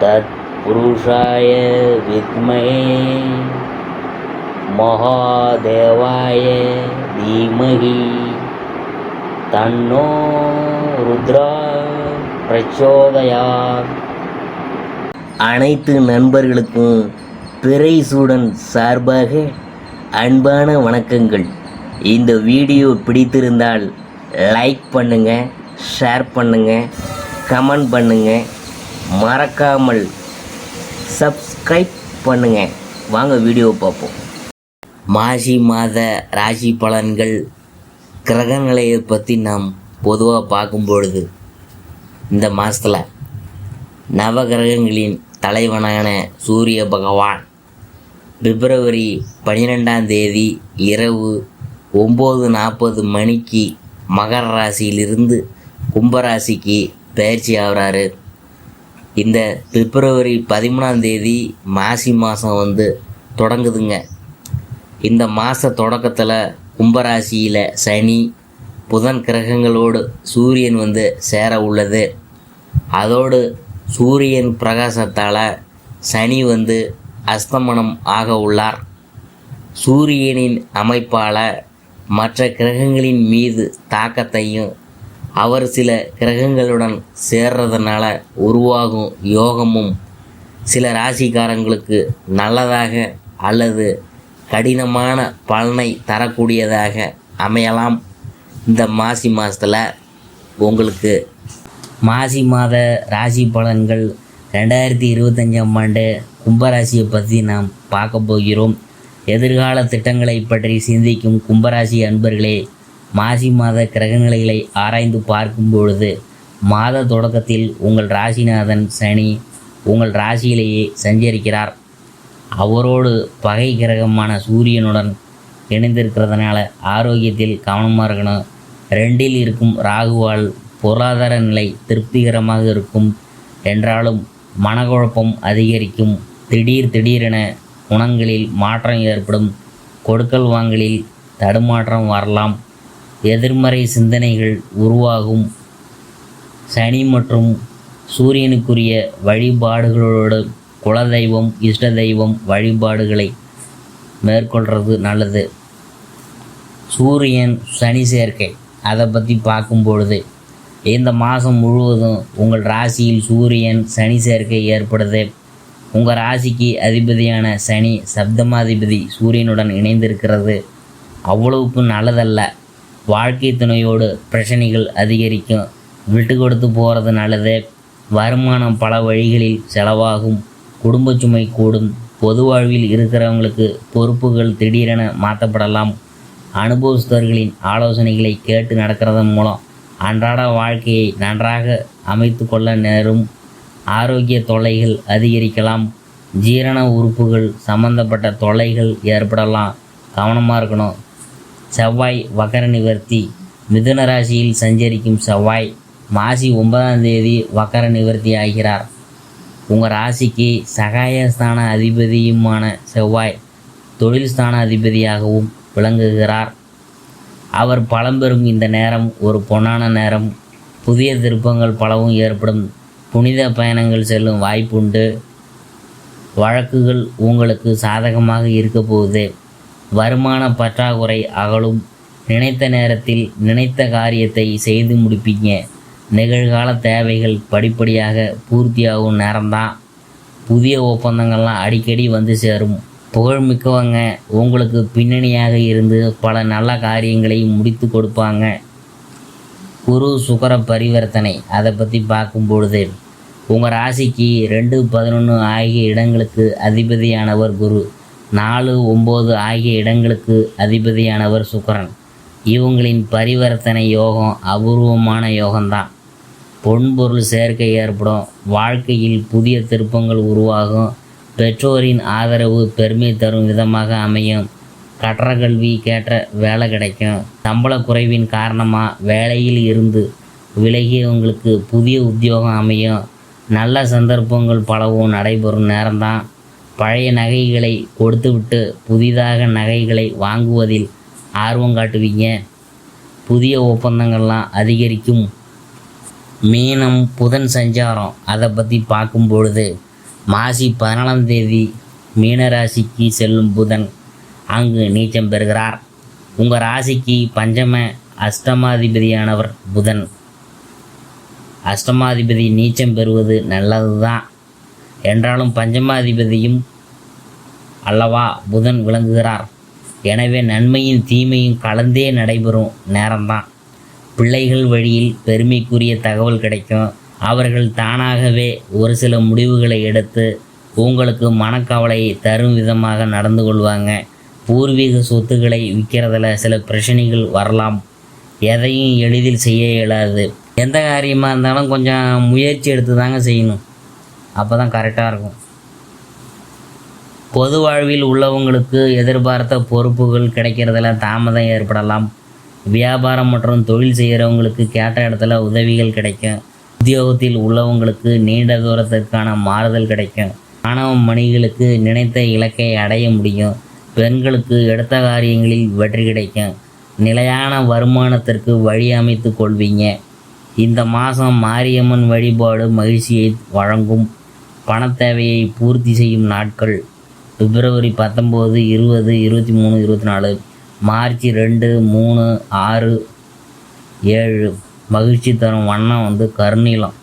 तत्पुरुषाय विद्महे महादेवाय धीमहि तन्नो रुद्रा प्रचोदयात्. அனைத்து நண்பர்களுக்கும் பிறைசூடன் சார்பாக அன்பான வணக்கங்கள். இந்த வீடியோ பிடித்திருந்தால் லைக் பண்ணுங்கள், ஷேர் பண்ணுங்கள், கமெண்ட் பண்ணுங்கள், மறக்காமல் சப்ஸ்கிரைப் பண்ணுங்கள். வாங்க வீடியோ பார்ப்போம். மாசி மாத ராசி பலன்கள் கிரகநிலையை பற்றி நாம் பொதுவாக பார்க்கும் பொழுது, இந்த மாதத்தில் நவகிரகங்களின் தலைவனான சூரிய பகவான் பிப்ரவரி 12ஆம் தேதி இரவு 9:40 மணிக்கு மகர ராசியிலிருந்து கும்பராசிக்கு பயிற்சி ஆகிறாரு. இந்த பிப்ரவரி 13ஆம் தேதி மாசி மாதம் தொடங்குதுங்க. இந்த மாத தொடக்கத்தில் கும்பராசியில் சனி புதன் கிரகங்களோடு சூரியன் சேர உள்ளது. அதோடு சூரியன் பிரகாசத்தால் சனி அஸ்தமனம் ஆக உள்ளார். சூரியனின் அமைப்பால் மற்ற கிரகங்களின் மீது தாக்கத்தையும் அவர் சில கிரகங்களுடன் சேர்றதுனால உருவாகும் யோகமும் சில ராசிக்காரங்களுக்கு நல்லதாக அல்லது கடினமான பலனை தரக்கூடியதாக அமையலாம். இந்த மாசி மாதத்தில் உங்களுக்கு மாசி மாத ராசி பலன்கள் 2025ஆம் ஆண்டு கும்பராசியை பற்றி நாம் பார்க்க போகிறோம். எதிர்கால திட்டங்களை பற்றி சிந்திக்கும் கும்பராசி அன்பர்களே, மாசி மாத கிரகநிலைகளை ஆராய்ந்து பார்க்கும் பொழுது மாத தொடக்கத்தில் உங்கள் ராசிநாதன் சனி உங்கள் ராசியிலேயே சஞ்சரிக்கிறார். அவரோடு பகை கிரகமான சூரியனுடன் இணைந்திருக்கிறதுனால ஆரோக்கியத்தில் கவனமாக இருக்கணும். 2இல் இருக்கும் ராகுவால் பொருளாதார நிலை திருப்திகரமாக இருக்கும் என்றாலும் மனக்குழப்பம் அதிகரிக்கும். திடீரென குணங்களில் மாற்றம் ஏற்படும். கொடுக்கல் வாங்கலில் தடுமாற்றம் வரலாம். எதிர்மறை சிந்தனைகள் உருவாகும். சனி மற்றும் சூரியனுக்குரிய வழிபாடுகளோடு குலதெய்வம் இஷ்ட தெய்வம் வழிபாடுகளை மேற்கொள்வது நல்லது. சூரியன் சனி சேர்க்கை அதை பற்றி பார்க்கும் பொழுது, இந்த மாதம் முழுவதும் உங்கள் ராசியில் சூரியன் சனி சேர்க்கை ஏற்படுது. உங்கள் ராசிக்கு அதிபதியான சனி சப்தமாதிபதி சூரியனுடன் இணைந்திருக்கிறது. அவ்வளவுக்கு நல்லதல்ல. வாழ்க்கை துணையோடு பிரச்சனைகள் அதிகரிக்கும். விட்டு கொடுத்து போகிறது நல்லது. வருமானம் பல வழிகளில் செலவாகும். குடும்ப சுமை கூடும். பொது வாழ்வில் இருக்கிறவங்களுக்கு பொறுப்புகள் திடீரென மாற்றப்படலாம். அனுபவஸ்தர்களின் ஆலோசனைகளை கேட்டு நடக்கிறதன் மூலம் அன்றாட வாழ்க்கையை நன்றாக அமைத்து கொள்ள நேரும். ஆரோக்கிய தொல்லைகள் அதிகரிக்கலாம். ஜீரண உறுப்புகள் சம்பந்தப்பட்ட தொல்லைகள் ஏற்படலாம். கவனமாக இருக்கணும். செவ்வாய் வக்கர நிவர்த்தி. மிதுன ராசியில் சஞ்சரிக்கும் செவ்வாய் மாசி 9ஆம் தேதி வக்கர நிவர்த்தி ஆகிறார். உங்கள் ராசிக்கு சகாயஸ்தான அதிபதியுமான செவ்வாய் தொழில் ஸ்தான அதிபதியாகவும் விளங்குகிறார். அவர் பலம்பெறும் இந்த நேரம் ஒரு பொன்னான நேரம். புதிய திருப்பங்கள் பலவும் ஏற்படும். புனித பயணங்கள் செல்லும் வாய்ப்புண்டு. வழக்குகள் உங்களுக்கு சாதகமாக இருக்க போகுது. வருமான பற்றாக்குறை அகலும். நினைத்த நேரத்தில் நினைத்த காரியத்தை செய்து முடிப்பீங்க. நிகழ்கால தேவைகள் படிப்படியாக பூர்த்தியாகும் நேரம்தான். புதிய ஒப்பந்தங்கள்லாம் அடிக்கடி சேரும். புகழ்மிக்கவங்க உங்களுக்கு பின்னணியாக இருந்து பல நல்ல காரியங்களை முடித்து கொடுப்பாங்க. குரு சுக்கிர பரிவர்த்தனை அதை பற்றி பார்க்கும் பொழுது, உங்கள் ராசிக்கு 2, 11 ஆகிய இடங்களுக்கு அதிபதியானவர் குரு. 4, 9 ஆகிய இடங்களுக்கு அதிபதியானவர் சுக்கிரன். இவங்களின் பரிவர்த்தனை யோகம் அபூர்வமான யோகம்தான். பொன்பொருள் சேர்க்கை ஏற்படும். வாழ்க்கையில் புதிய திருப்பங்கள் உருவாகும். பெற்றோரின் ஆதரவு பெருமை தரும் விதமாக அமையும். கற்ற கல்வி கேட்ட வேலை கிடைக்கும். சம்பள குறைவின் காரணமாக வேலையில் இருந்து விலகியவங்களுக்கு புதிய உத்தியோகம் அமையும். நல்ல சந்தர்ப்பங்கள் பலவும் நடைபெறும் நேரம்தான். பழைய நகைகளை கொடுத்துவிட்டு புதிதாக நகைகளை வாங்குவதில் ஆர்வம் காட்டுவீங்க. புதிய ஒப்பந்தங்கள்லாம் அதிகரிக்கும். மீனம் புதன் சஞ்சாரம் அதை பற்றி பார்க்கும் பொழுது, மாசி 14ஆம் தேதி மீனராசிக்கு செல்லும் புதன் அங்கு நீச்சம் பெறுகிறார். உங்கள் ராசிக்கு பஞ்சம அஷ்டமாதிபதியானவர் புதன். அஷ்டமாதிபதி நீச்சம் பெறுவது நல்லது தான் என்றாலும் பஞ்சமாதிபதியும் அல்லவா புதன் விளங்குகிறார். எனவே நன்மையும் தீமையும் கலந்தே நடைபெறும் நேரம்தான். பிள்ளைகள் வழியில் பெருமைக்குரிய தகவல் கிடைக்கும். அவர்கள் தானாகவே ஒரு சில முடிவுகளை எடுத்து உங்களுக்கு மனக்கவலையை தரும் விதமாக நடந்து கொள்வாங்க. பூர்வீக சொத்துக்களை விற்கிறதுல சில பிரச்சனைகள் வரலாம். எதையும் எளிதில் செய்ய இயலாது. எந்த காரியமாக இருந்தாலும் கொஞ்சம் முயற்சி எடுத்து தாங்க செய்யணும். அப்போ தான் கரெக்டாக இருக்கும். பொது வாழ்வில் உள்ளவங்களுக்கு எதிர்பார்த்த பொறுப்புகள் கிடைக்கிறதுல தாமதம் ஏற்படலாம். வியாபாரம் மற்றும் தொழில் செய்கிறவங்களுக்கு கேட்ட இடத்துல உதவிகள் கிடைக்கும். உத்தியோகத்தில் உள்ளவங்களுக்கு நீண்ட தூரத்திற்கான மாறுதல் கிடைக்கும். மாணவ மணிகளுக்கு நினைத்த இலக்கை அடைய முடியும். பெண்களுக்கு எடுத்த காரியங்களில் வெற்றி கிடைக்கும். நிலையான வருமானத்திற்கு வழி அமைத்து கொள்வீங்க. இந்த மாதம் மாரியம்மன் வழிபாடு மகிழ்ச்சியை வழங்கும். பணத்தேவையை பூர்த்தி செய்யும் நாட்கள் பிப்ரவரி 19, 20, 23, 24, மார்ச் 2, 3, 6, 7. மகிழ்ச்சி தரும் வண்ணம் கருநீலம்.